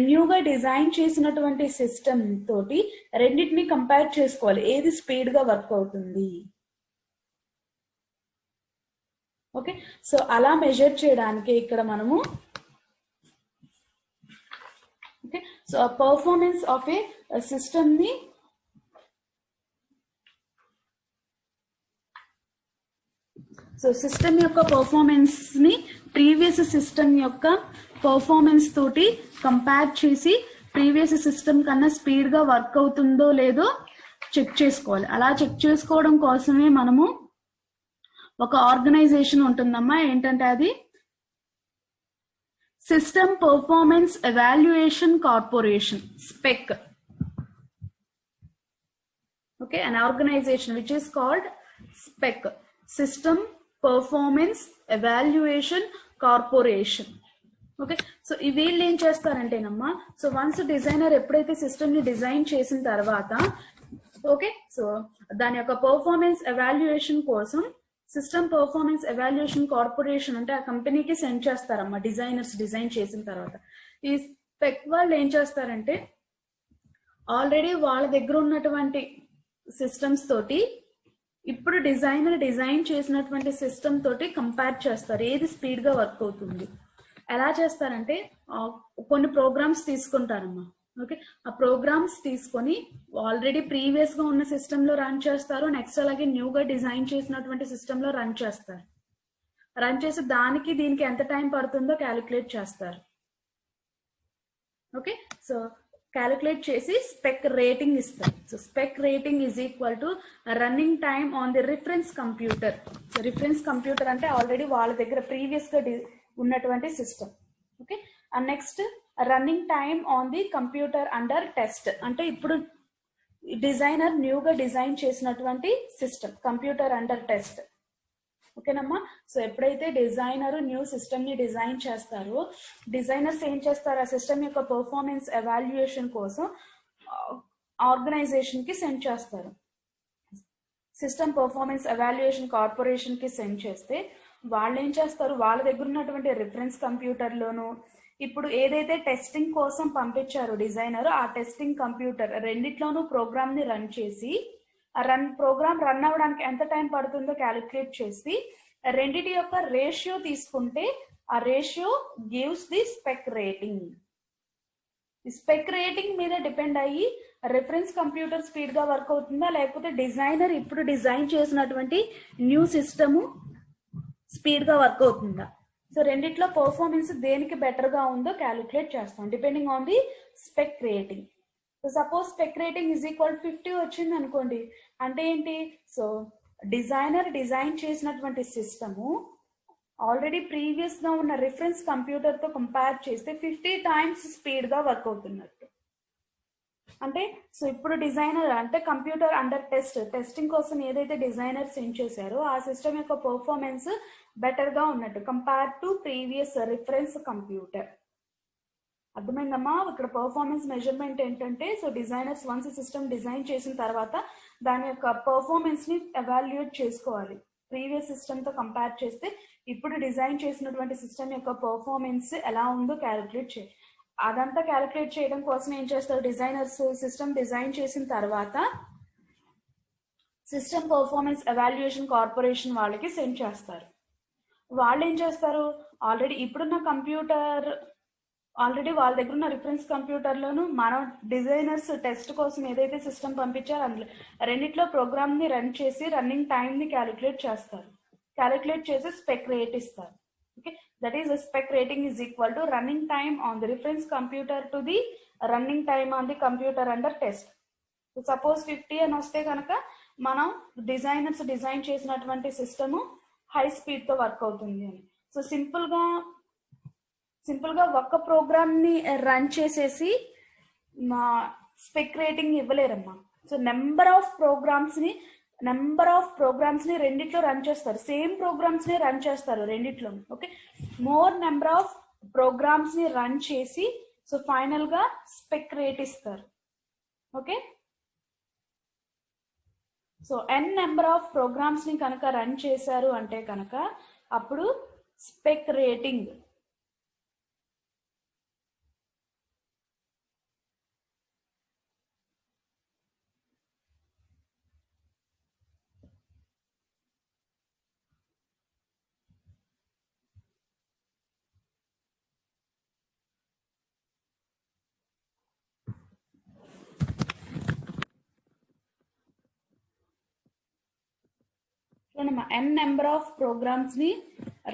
న్యూగా డిజైన్ చేసినటువంటి సిస్టమ్ తోటి రెండింటిని కంపేర్ చేసుకోవాలి, ఏది స్పీడ్ గా వర్క్ అవుతుంది. ఓకే, సో అలా మెజర్ చేయడానికి ఇక్కడ మనము okay, so performance of A system ని సో సిస్టమ్ యొక్క పర్ఫార్మెన్స్ ని ప్రీవియస్ సిస్టమ్ యొక్క పర్ఫార్మెన్స్ తోటి కంపేర్ చేసి ప్రీవియస్ సిస్టమ్ కన్నా స్పీడ్ గా వర్క్ అవుతుందో లేదో చెక్ చేసుకోవాలి. అలా చెక్ చేసుకోవడం కోసమే మనము ఒక ఆర్గనైజేషన్ ఉంటుందమ్మా, ఏంటంటే అది system performance evaluation corporation, spec. Okay, an organization which is called SPEC, System Performance Evaluation Corporation. Okay, so ఈ వీళ్ళు ఏం చేస్తారంటేనమ్మా, సో వన్స్ డిజైనర్ ఎప్పుడైతే సిస్టమ్ ని డిజైన్ చేసిన తర్వాత ఓకే, సో దాని యొక్క పర్ఫార్మెన్స్ ఎవాల్యుయేషన్ కోసం సిస్టమ్ పర్ఫార్మెన్స్ ఎవాల్యుయేషన్ కార్పొరేషన్ అంటే ఆ కంపెనీకి సెండ్ చేస్తారమ్మా, డిజైనర్స్ డిజైన్ చేసిన తర్వాత. ఈ స్పెక్ వాళ్ళు ఏం చేస్తారంటే ఆల్రెడీ వాళ్ళ దగ్గర ఉన్నటువంటి సిస్టమ్స్ తోటి ఇప్పుడు డిజైనర్ డిజైన్ చేసినటువంటి సిస్టమ్ తోటి కంపేర్ చేస్తారు, ఏది స్పీడ్ గా వర్క్ అవుతుంది. ఎలా చేస్తారంటే కొన్ని ప్రోగ్రామ్స్ తీసుకుంటారమ్మా. ఓకే, ఆ ప్రోగ్రామ్స్ తీసుకొని ఆల్రెడీ ప్రీవియస్ గా ఉన్న సిస్టమ్ లో రన్ చేస్తారు, నెక్స్ట్ అలాగే న్యూగా డిజైన్ చేసినటువంటి సిస్టమ్ లో రన్ చేస్తారు. రన్ చేసి దానికి దీనికి ఎంత టైం పడుతుందో క్యాలిక్యులేట్ చేస్తారు. ఓకే, సో క్యాలిక్యులేట్ చేసి స్పెక్ రేటింగ్ ఇస్తారు. So spec rating is equal to running time on the reference computer. So reference computer అంటే ఆల్రెడీ వాళ్ళ దగ్గర ప్రీవియస్ గా ఉన్నటువంటి system. Okay, and next running time on the computer under test అంటే ఇప్పుడు designer న్యూగా design చేసినటువంటి సిస్టమ్ కంప్యూటర్ అండర్ టెస్ట్. ఓకేనమ్మా, సో ఎప్పుడైతే డిజైనర్ న్యూ సిస్టమ్ ని డిజైన్ చేస్తారో డిజైనర్స్ ఏం చేస్తారు, ఆ సిస్టమ్ యొక్క పర్ఫార్మెన్స్ ఎవాల్యుయేషన్ కోసం ఆర్గనైజేషన్ కి సెండ్ చేస్తారు. సిస్టమ్ పర్ఫార్మెన్స్ ఎవాల్యుయేషన్ కార్పొరేషన్ కి సెండ్ చేస్తే వాళ్ళు ఏం చేస్తారు, వాళ్ళ దగ్గర ఉన్నటువంటి రిఫరెన్స్ కంప్యూటర్ లోను ఇప్పుడు ఏదైతే టెస్టింగ్ కోసం పంపించారో డిజైనర్ ఆ టెస్టింగ్ కంప్యూటర్ రెండిట్లోనూ ప్రోగ్రామ్ ని రన్ చేసి ఆ ప్రోగ్రామ్ రన్ అవ్వడానికి ఎంత టైం పడుతుందో క్యాలిక్యులేట్ చేసి రెండిటి యొక్క రేషియో తీసుకుంటే ఆ ratio gives the spec rating. ఈ స్పెక్ రేటింగ్ మీద డిపెండ్ అయ్యి రిఫరెన్స్ కంప్యూటర్ స్పీడ్ గా వర్క్ అవుతుందా లేకపోతే డిజైనర్ ఇప్పుడు డిజైన్ చేసినటువంటి న్యూ సిస్టమ్ స్పీడ్గా వర్క్ అవుతుందా. సో రెండిట్లో పర్ఫార్మెన్స్ దేనికి బెటర్గా ఉందో క్యాలిక్యులేట్ చేస్తాం depending on the spec rating. So suppose spec rating is equal 50 వచ్చింది అనుకోండి, అంటే ఏంటి, సో డిజైనర్ డిజైన్ చేసినటువంటి సిస్టము ఆల్రెడీ ప్రీవియస్గా ఉన్న రిఫరెన్స్ కంప్యూటర్తో కంపేర్ చేస్తే 50 టైమ్స్ స్పీడ్గా వర్క్ అవుతున్నట్టు. అంటే సో ఇప్పుడు డిజైనర్ అంటే కంప్యూటర్ అండర్ టెస్టింగ్ కోసం ఏదైతే డిజైనర్ సెండ్ చేశారో ఆ సిస్టమ్ యొక్క పర్ఫార్మెన్స్ బెటర్గా ఉన్నట్టు compare to previous reference computer. అర్థమైందమ్మా. ఇక్కడ పర్ఫార్మెన్స్ మెజర్మెంట్ ఏంటంటే, so designers once system design చేసిన తర్వాత దాని యొక్క పర్ఫార్మెన్స్ ని ఎవాల్యుయేట్ చేసుకోవాలి. ప్రీవియస్ సిస్టమ్ తో కంపేర్ చేస్తే ఇప్పుడు డిజైన్ చేసినటువంటి సిస్టమ్ యొక్క పర్ఫార్మెన్స్ ఎలా ఉందో క్యాలిక్యులేట్ చేయాలి. అదంతా క్యాలిక్యులేట్ చేయడం కోసం ఏం చేస్తారు, డిజైనర్స్ సిస్టమ్ డిజైన్ చేసిన తర్వాత సిస్టమ్ పర్ఫార్మెన్స్ ఎవాల్యుయేషన్ కార్పొరేషన్ వాళ్ళకి సెండ్ చేస్తారు. వాళ్ళు ఏం చేస్తారు, ఆల్రెడీ ఇప్పుడున్న కంప్యూటర్ ఆల్రెడీ వాళ్ళ దగ్గర ఉన్న రిఫరెన్స్ కంప్యూటర్లోను మనం డిజైనర్స్ టెస్ట్ కోసం ఏదైతే సిస్టమ్ పంపించారో అందులో రెండిట్లో ప్రోగ్రామ్ని రన్ చేసి రన్నింగ్ టైంని క్యాలిక్యులేట్ చేస్తారు. క్యాలిక్యులేట్ చేసి స్పెక్ రేట్ ఇస్తారు. Okay, that is spec rating is equal to running time on the reference computer to the running time on the computer under test. Suppose 50 అని వస్తే కనుక మనం డిజైనర్స్ డిజైన్ చేసినటువంటి system high స్పీడ్తో work అవుతుంది అని. So సింపుల్గా ఒక్క ప్రోగ్రామ్ని రన్ చేసేసి మా స్పెక్ రేటింగ్ ఇవ్వలేరమ్మా. సో నెంబర్ ఆఫ్ ప్రోగ్రామ్స్ని రెండిట్లో రన్ చేస్తారు. సేమ్ ప్రోగ్రామ్స్ని రన్ చేస్తారు రెండిట్లో. ఓకే, మోర్ నెంబర్ ఆఫ్ ప్రోగ్రామ్స్ని రన్ చేసి సో ఫైనల్గా స్పెక్ రేట్ ఇస్తారు. Okay, so n number of ప్రోగ్రామ్స్ని కనుక రన్ చేశారు అంటే కనుక అప్పుడు spec rating n number of programs ని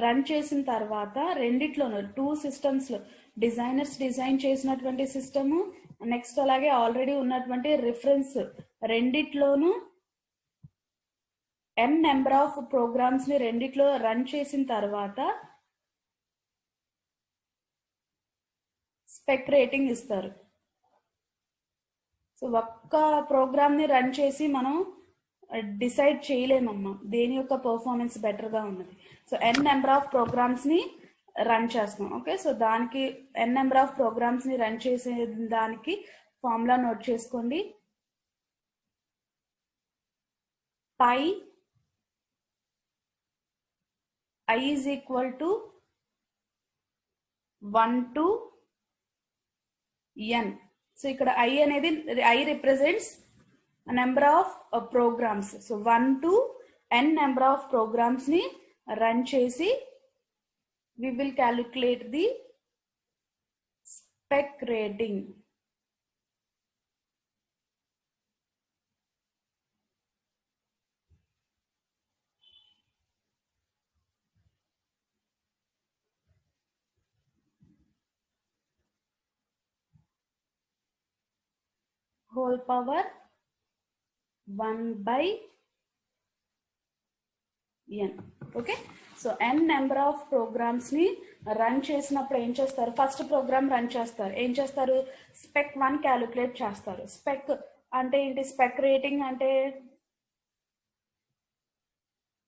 రన్ చేసిన తర్వాత రెండిట్లోనూ 2 సిస్టమ్స్ లో డిజైనర్స్ డిజైన్ చేసినటువంటి సిస్టమ్ నెక్స్ట్ అలాగే ఆల్రెడీ ఉన్నటువంటి రిఫరెన్స్ రెండిట్లోనూ n నెంబర్ ఆఫ్ ప్రోగ్రామ్స్ ని రెండిట్లో రన్ చేసిన తర్వాత స్పెక్ రేటింగ్ ఇస్తారు. సో ఒక్క ప్రోగ్రామ్ ని రన్ చేసి మనం డిసైడ్ చేయలేమమ్మా దేని యొక్క పర్ఫార్మెన్స్ బెటర్గా ఉన్నది. సో n నెంబర్ ఆఫ్ ప్రోగ్రామ్స్ని రన్ చేస్తున్నాం. ఓకే, సో దానికి n నెంబర్ ఆఫ్ ప్రోగ్రామ్స్ని రన్ చేసే దానికి ఫార్ములా నోట్ చేసుకోండి. Pi I is equal to 1 to n. సో ఇక్కడ I అనేది I represents number of programs. So 1 to n number of programs ని రన్ చేసి we will calculate the spec rating. whole power 1 by n. Okay, so n number of programs ని run చేసినప్పుడు ఏం చేస్తారు, first program run చేస్తారు, ఏం చేస్తారు, spec 1 calculate చేస్తారు. స్పెక్ అంటే ఏంటి, స్పెక్ రేటింగ్ అంటే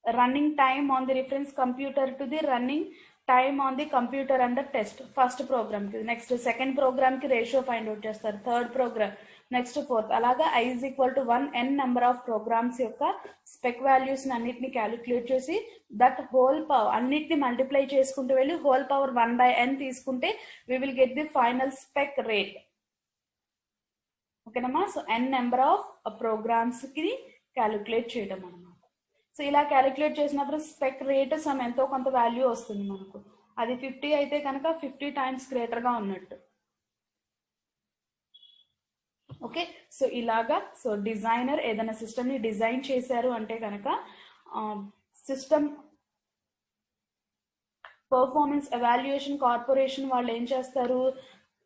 running time on the reference computer to the running time on the computer under test first program కి. నెక్స్ట్ సెకండ్ ప్రోగ్రామ్ కి రేషియో ఫైండ్ అవుట్ చేస్తారు, థర్డ్ ప్రోగ్రామ్, నెక్స్ట్ ఫోర్త్, అలాగా I is equal to 1 n number of programs యొక్క spec values అన్నిటిని calculate చేసి that whole power అన్నిటిని multiply చేసుకుంటూ వెళ్ళి హోల్ పవర్ 1 by n తీసుకుంటే we will get the final spec rate. ఓకేనమ్మా, so n number of programs కి calculate చేయడం అన్నమాట. సో ఇలా క్యాలిక్యులేట్ చేసినప్పుడు స్పెక్ రేట్ సమ్ ఎంతో కొంత వాల్యూ వస్తుంది మనకు. అది 50 అయితే కనుక 50 టైమ్స్ గ్రేటర్గా ఉన్నట్టు. ఓకే, సో ఇలాగా సో డిజైనర్ ఏదైనా సిస్టమ్ని డిజైన్ చేశారు అంటే కనుక సిస్టమ్ పర్ఫార్మెన్స్ ఎవాల్యుయేషన్ కార్పొరేషన్ వాళ్ళు ఏం చేస్తారు,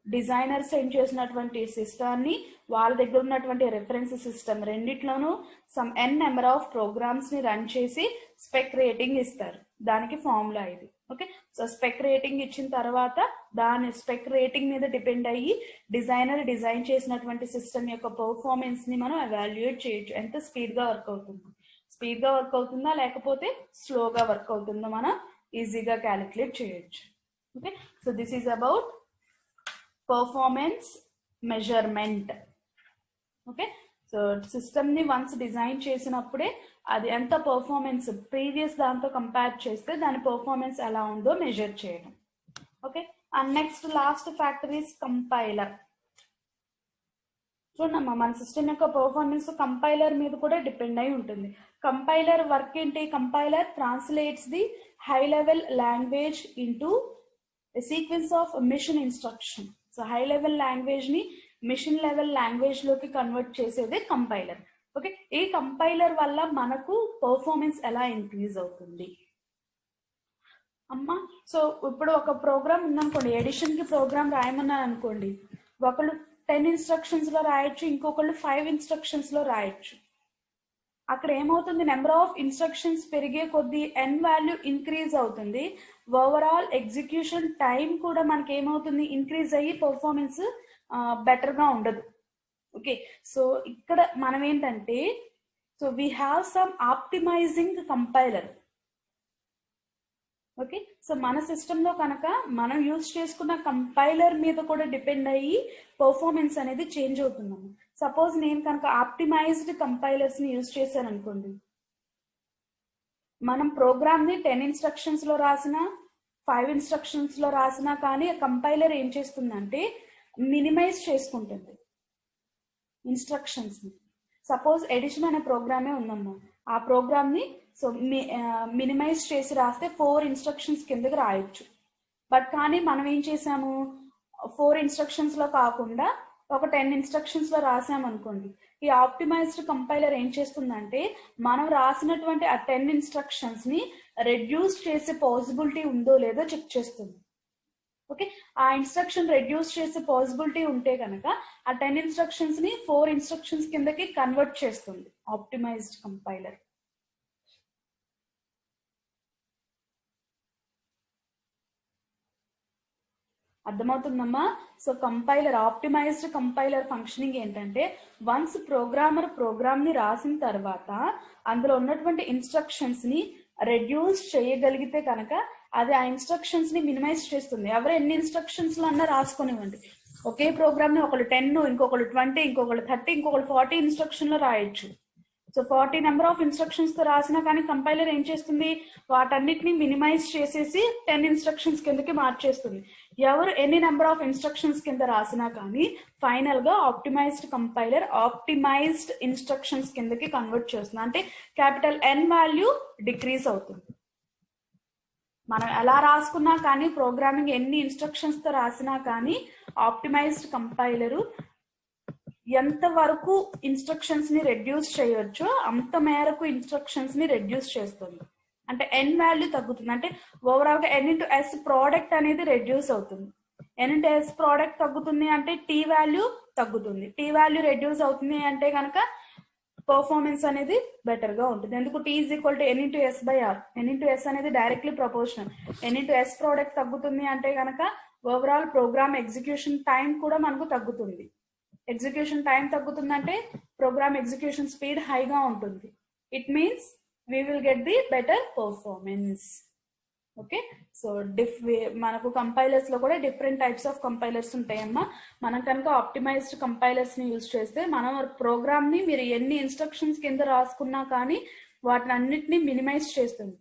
డిజైనర్ సెండ్ చేసినటువంటి సిస్టాన్ని వాళ్ళ దగ్గర ఉన్నటువంటి రెఫరెన్స్ సిస్టమ్ రెండిట్లోనూ some n number of programs ని రన్ చేసి స్పెక్ రేటింగ్ ఇస్తారు. దానికి ఫార్ములా ఇది. ఓకే, సో స్పెక్ రేటింగ్ ఇచ్చిన తర్వాత దాని స్పెక్ రేటింగ్ మీద డిపెండ్ అయ్యి డిజైనర్ డిజైన్ చేసినటువంటి సిస్టమ్ యొక్క పర్ఫార్మెన్స్ ని మనం ఎవాల్యుయేట్ చేయొచ్చు. ఎంత స్పీడ్ గా వర్క్ అవుతుంది, స్పీడ్ గా వర్క్ అవుతుందా లేకపోతే స్లోగా వర్క్ అవుతుందో మనం ఈజీగా క్యాలిక్యులేట్ చేయొచ్చు. Okay, so this is about performance measurement. Okay, so system ని వన్స్ డిజైన్ చేసినప్పుడే అది ఎంత పర్ఫార్మెన్స్ ప్రీవియస్ దాంతో కంపేర్ చేస్తే దాని పర్ఫార్మెన్స్ ఎలా ఉందో మెజర్ చేయడం. Okay, and next last factor is compiler. చూడమ్మా, మన సిస్టమ్ యొక్క పర్ఫార్మెన్స్ కంపైలర్ మీద కూడా డిపెండ్ అయి ఉంటుంది. కంపైలర్ వర్క్ ఏంటి, compiler translates the high level language into sequence of machine instruction. So high level language ని మిషన్ లెవెల్ లాంగ్వేజ్ లోకి కన్వర్ట్ చేసేదే కంపైలర్. ఓకే, ఈ కంపైలర్ వల్ల మనకు పర్ఫార్మెన్స్ ఎలా ఇంక్రీజ్ అవుతుంది అమ్మా. సో ఇప్పుడు ఒక ప్రోగ్రామ్ ఉందనుకోండి, ఎడిషన్ కి ప్రోగ్రామ్ రాయమన్నా అనుకోండి, ఒకళ్ళు 10 ఇన్స్ట్రక్షన్స్ లో రాయొచ్చు, ఇంకొకళ్ళు 5 ఇన్స్ట్రక్షన్స్ లో రాయొచ్చు. అక్కడ ఏమవుతుంది, నెంబర్ ఆఫ్ ఇన్స్ట్రక్షన్స్ పెరిగే కొద్దీ n వాల్యూ ఇంక్రీజ్ అవుతుంది. ఓవరాల్ ఎగ్జిక్యూషన్ టైం కూడా మనకి ఏమవుతుంది, ఇంక్రీజ్ అయ్యి పర్ఫార్మెన్స్ బెటర్ గా ఉండదు. ఓకే, సో ఇక్కడ మనం ఏంటంటే, so we have some optimising compiler. Okay, so మన సిస్టమ్ లో కనుక మనం యూజ్ చేసుకున్న కంపైలర్ మీద కూడా డిపెండ్ అయ్యి పర్ఫార్మెన్స్ అనేది చేంజ్ అవుతుందమ్మా. సపోజ్ నేను కనుక ఆప్టిమైజ్డ్ కంపైలర్స్ ని యూజ్ చేశాను అనుకోండి, మనం ప్రోగ్రామ్ ని 10 ఇన్స్ట్రక్షన్స్ లో రాసినా 5 ఇన్స్ట్రక్షన్స్ లో రాసినా కానీ కంపైలర్ ఏం చేస్తుందంటే మినిమైజ్ చేసుకుంటుంది ఇన్స్ట్రక్షన్స్ ని. సపోజ్ ఎడిషన్ అనే ప్రోగ్రామే ఉందమ్మా, ఆ ప్రోగ్రామ్ ని సో మినిమైజ్ చేసి రాస్తే 4 ఇన్స్ట్రక్షన్స్ కిందకి రాయొచ్చు. బట్ కానీ మనం ఏం చేసాము, 4 ఇన్స్ట్రక్షన్స్ లో కాకుండా ఒక 10 ఇన్స్ట్రక్షన్స్ లో రాసామనుకోండి, ఈ ఆప్టిమైజ్డ్ కంపైలర్ ఏం చేస్తుందంటే మనం రాసినటువంటి ఆ 10 ఇన్స్ట్రక్షన్స్ ని రెడ్యూస్ చేసే పాసిబిలిటీ ఉందో లేదో చెక్ చేస్తుంది. ఓకే, ఆ ఇన్స్ట్రక్షన్ రెడ్యూస్ చేసే పాసిబిలిటీ ఉంటే కనుక ఆ 10 ఇన్స్ట్రక్షన్స్ ని 4 ఇన్స్ట్రక్షన్స్ కిందకి కన్వర్ట్ చేస్తుంది ఆప్టిమైజ్డ్ కంపైలర్. అర్థమవుతుందమ్మా. So compiler, optimized compiler functioning ఏంటంటే, వన్స్ ప్రోగ్రామర్ ప్రోగ్రామ్ ని రాసిన తర్వాత అందులో ఉన్నటువంటి ఇన్స్ట్రక్షన్స్ ని రెడ్యూస్ చేయగలిగితే కనుక అది ఆ ఇన్స్ట్రక్షన్స్ ని మినిమైజ్ చేస్తుంది. ఎవరు ఎన్ని ఇన్స్ట్రక్షన్స్ లో అన్నా రాసుకునివ్వండి, ఒకే ప్రోగ్రామ్ ని ఒకళ్ళు 10, ఇంకొకళ్ళు 20, ఇంకొకళ్ళు 30, ఇంకొకళ్ళు 40 ఇన్స్ట్రక్షన్ లో రాయొచ్చు. సో 40 నెంబర్ ఆఫ్ ఇన్స్ట్రక్షన్స్ తో రాసినా కానీ కంపైలర్ ఏం చేస్తుంది, వాటన్నిటిని మినిమైజ్ చేసేసి 10 ఇన్స్ట్రక్షన్స్ కిందకి మార్చేస్తుంది. ఎవరు ఎన్ని నెంబర్ ఆఫ్ ఇన్స్ట్రక్షన్స్ కింద రాసినా కానీ ఫైనల్ గా ఆప్టిమైజ్డ్ కంపైలర్ ఆప్టిమైజ్డ్ ఇన్స్ట్రక్షన్స్ కిందకి కన్వర్ట్ చేస్తుంది. అంటే క్యాపిటల్ N వాల్యూ డిక్రీజ్ అవుతుంది. మనం ఎలా రాసుకున్నా కానీ, ప్రోగ్రామింగ్ ఎన్ని ఇన్స్ట్రక్షన్స్ తో రాసినా కానీ ఆప్టిమైజ్డ్ కంపైలరు ఎంత వరకు ఇన్స్ట్రక్షన్స్ ని రెడ్యూస్ చేయొచ్చో అంత మేరకు ఇన్స్ట్రక్షన్స్ ని రెడ్యూస్ చేస్తుంది. అంటే n వాల్యూ తగ్గుతుంది. అంటే ఓవరాల్ గా n ఇంటూ s ప్రోడక్ట్ అనేది రెడ్యూస్ అవుతుంది. n ఇంటూ s ప్రోడక్ట్ తగ్గుతుంది అంటే t వాల్యూ తగ్గుతుంది. t వాల్యూ రెడ్యూస్ అవుతుంది అంటే కనుక పర్ఫార్మెన్స్ అనేది బెటర్ గా ఉంటుంది. ఎందుకు, t is equal to n into s by r. n into s అనేది directly proportional. n into s product తగ్గుతుంది అంటే కనుక ఓవరాల్ ప్రోగ్రామ్ ఎగ్జిక్యూషన్ టైం కూడా మనకు తగ్గుతుంది. ఎగ్జిక్యూషన్ టైం తగ్గుతుందంటే ప్రోగ్రామ్ ఎగ్జిక్యూషన్ స్పీడ్ హైగా ఉంటుంది. It means we will get the better performance. Okay, so మనకు కంపైలర్స్ లో కూడా డిఫరెంట్ టైప్స్ ఆఫ్ కంపైలర్స్ ఉంటాయమ్మా. మనం కనుక ఆప్టిమైజ్డ్ కంపైలర్స్ ని యూజ్ చేస్తే మనం ప్రోగ్రామ్ ని మీరు ఎన్ని ఇన్స్ట్రక్షన్స్ కింద రాసుకున్నా కానీ వాటిని అన్నిటిని మినిమైజ్ చేస్తుంది.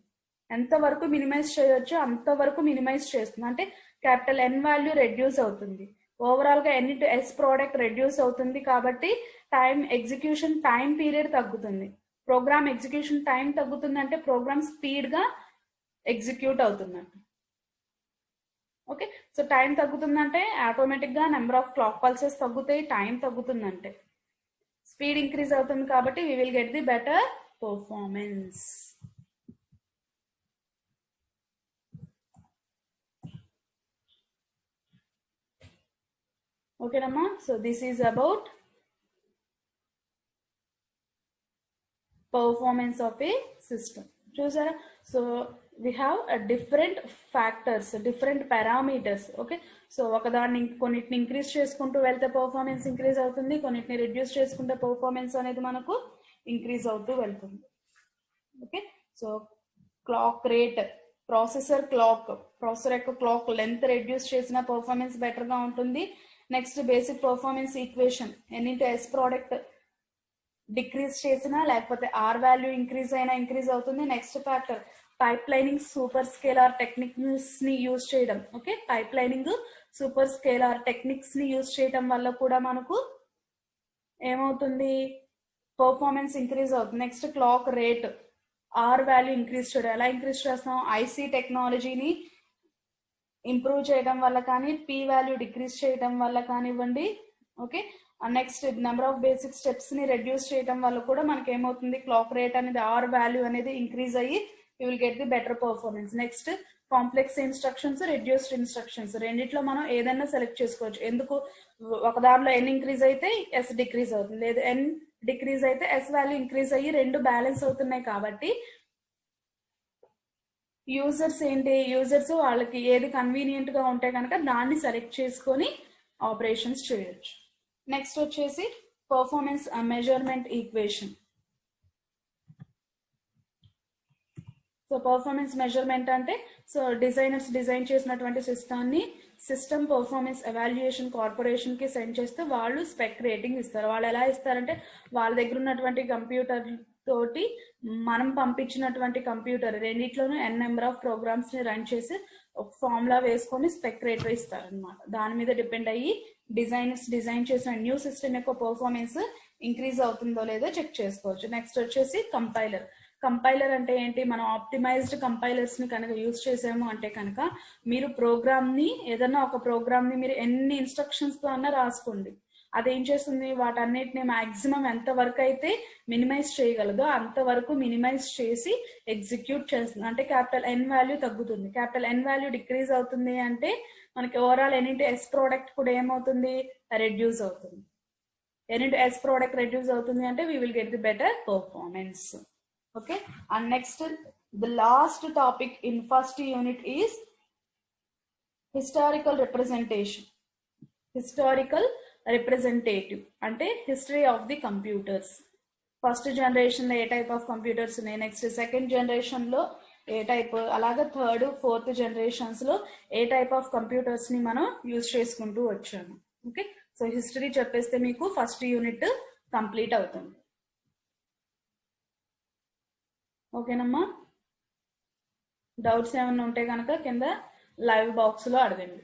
ఎంత వరకు మినిమైజ్ చేయొచ్చో అంతవరకు మినిమైజ్ చేస్తుంది. అంటే క్యాపిటల్ N వాల్యూ రెడ్యూస్ అవుతుంది. ఓవరాల్ గా n into s product reduce అవుతుంది కాబట్టి టైం ఎగ్జిక్యూషన్ టైం పీరియడ్ తగ్గుతుంది. ప్రోగ్రామ్ ఎగ్జిక్యూషన్ టైం తగ్గుతుంది అంటే ప్రోగ్రామ్ స్పీడ్ గా ఎగ్జిక్యూట్ అవుతున్నట్టు. ఓకే, సో టైం తగ్గుతుందంటే ఆటోమేటిక్ గా నెంబర్ ఆఫ్ క్లాక్ పల్సెస్ తగ్గుతాయి. టైం తగ్గుతుందంటే స్పీడ్ ఇంక్రీజ్ అవుతుంది కాబట్టి we will get the better performance. Okay, Nama. So this is about performance of a system. Chusara. So we have a different factors, different parameters. Okay, so ఒకదాన్ని కొన్నిటిని increase చేసుకుంటూ వెళ్తే performance increase అవుతుంది, కొన్నిటిని reduce చేసుకుంటే performance అనేది మనకు increase అవుతూ వెళ్తుంది. Okay, so clock rate, processor యొక్క క్లాక్ లెంత్ రెడ్యూస్ చేసిన పర్ఫార్మెన్స్ బెటర్ గా ఉంటుంది. Next basic performance equation S product decrease చేసినా లేకపోతే ఆర్ వాల్యూ ఇంక్రీజ్ అయినా ఇంక్రీజ్ అవుతుంది. Next factor pipelining superscalar techniques ని యూజ్ చేయడం. Okay, pipelining superscalar techniques ని యూజ్ చేయడం వల్ల కూడా మనకు ఏమవుతుంది, పర్ఫార్మెన్స్ ఇంక్రీజ్ అవుతుంది. Next clock rate, R value increase చేయడం. ఎలా ఇంక్రీజ్ చేస్తాం, ఐసీ టెక్నాలజీని ఇంప్రూవ్ చేయడం వల్ల కానీ, పీ వాల్యూ డిక్రీజ్ చేయడం వల్ల కానివ్వండి. Okay, next number of basic steps ని రెడ్యూస్ చేయడం వల్ల కూడా మనకి ఏమవుతుంది, క్లాక్ రేట్ అనేది, ఆర్ వాల్యూ అనేది ఇంక్రీజ్ అయ్యి you will get the better performance. Next complex instructions, reduced instructions, రెండిట్లో మనం ఏదైనా సెలెక్ట్ చేసుకోవచ్చు. ఎందుకు, ఒక దానిలో ఎన్ ఇంక్రీజ్ అయితే ఎస్ డిక్రీజ్ అవుతుంది, లేదు ఎన్ డిక్రీజ్ అయితే ఎస్ వాల్యూ ఇంక్రీజ్ అయ్యి రెండు బ్యాలెన్స్ అవుతున్నాయి. కాబట్టి యూజర్స్ వాళ్ళకి ఏది కన్వీనియంట్ గా ఉంటే కనుక దాన్ని సెలెక్ట్ చేసుకొని ఆపరేషన్స్ చేయొచ్చు. నెక్స్ట్ వచ్చేసి performance measurement equation. So performance measurement అంటే, సో డిజైనర్స్ డిజైన్ చేసినటువంటి సిస్టమ్ పర్ఫార్మెన్స్ ఎవాల్యుయేషన్ కార్పొరేషన్ కి సెండ్ చేస్తే వాళ్ళు స్పెక్ రేటింగ్ ఇస్తారు. వాళ్ళు ఎలా ఇస్తారంటే, వాళ్ళ దగ్గర ఉన్నటువంటి కంప్యూటర్ తోటి మనం పంపించినటువంటి కంప్యూటర్ రెండిట్లోనూ ఎన్ నెంబర్ ఆఫ్ ప్రోగ్రామ్స్ ని రన్ చేసి ఒక ఫార్ములా వేసుకొని స్పెక్ రేట్ ఇస్తారు అనమాట. దాని మీద డిపెండ్ అయ్యి డిజైనర్స్ డిజైన్ చేసిన న్యూ సిస్టమ్ యొక్క పర్ఫార్మెన్స్ ఇంక్రీజ్ అవుతుందో లేదో చెక్ చేసుకోవచ్చు. నెక్స్ట్ వచ్చేసి కంపైలర్ అంటే ఏంటి, మనం ఆప్టిమైజ్డ్ కంపైలర్స్ ని కనుక యూజ్ చేసాము అంటే కనుక మీరు ఏదైనా ఒక ప్రోగ్రామ్ ని మీరు ఎన్ని ఇన్స్ట్రక్షన్స్ తో అన్నా రాసుకోండి, అదేం చేస్తుంది, వాటన్నిటిని మాక్సిమం ఎంత వరకు అయితే మినిమైజ్ చేయగలదో అంతవరకు మినిమైజ్ చేసి ఎగ్జిక్యూట్ చేస్తుంది. అంటే క్యాపిటల్ ఎన్ వాల్యూ తగ్గుతుంది. క్యాపిటల్ ఎన్ వాల్యూ డిక్రీజ్ అవుతుంది అంటే మనకి ఓవరాల్ ఎన్ ఇంటూ ఎస్ ప్రోడక్ట్ కూడా ఏమవుతుంది, రెడ్యూస్ అవుతుంది. ఎన్ ఇంటూ ఎస్ ప్రోడక్ట్ రెడ్యూస్ అవుతుంది అంటే we will get the better performance. Okay, and next the last topic in first unit is historical representative అంటే history of the computers. First generation లో ఏ type of computers ఉన్నాయి, next second generation లో ఏ type, అలాగే third fourth generations లో ఏ type of computers ని మనం use చేసుకుంటూ వచ్చాము. ఓకే, సో హిస్టరీ చెప్పేస్తే మీకు ఫస్ట్ యూనిట్ కంప్లీట్ అవుతుంది. ఓకేనమ్మా, డౌట్స్ ఏమైనా ఉంటే కనుక కింద లైవ్ బాక్స్ లో అడగండి.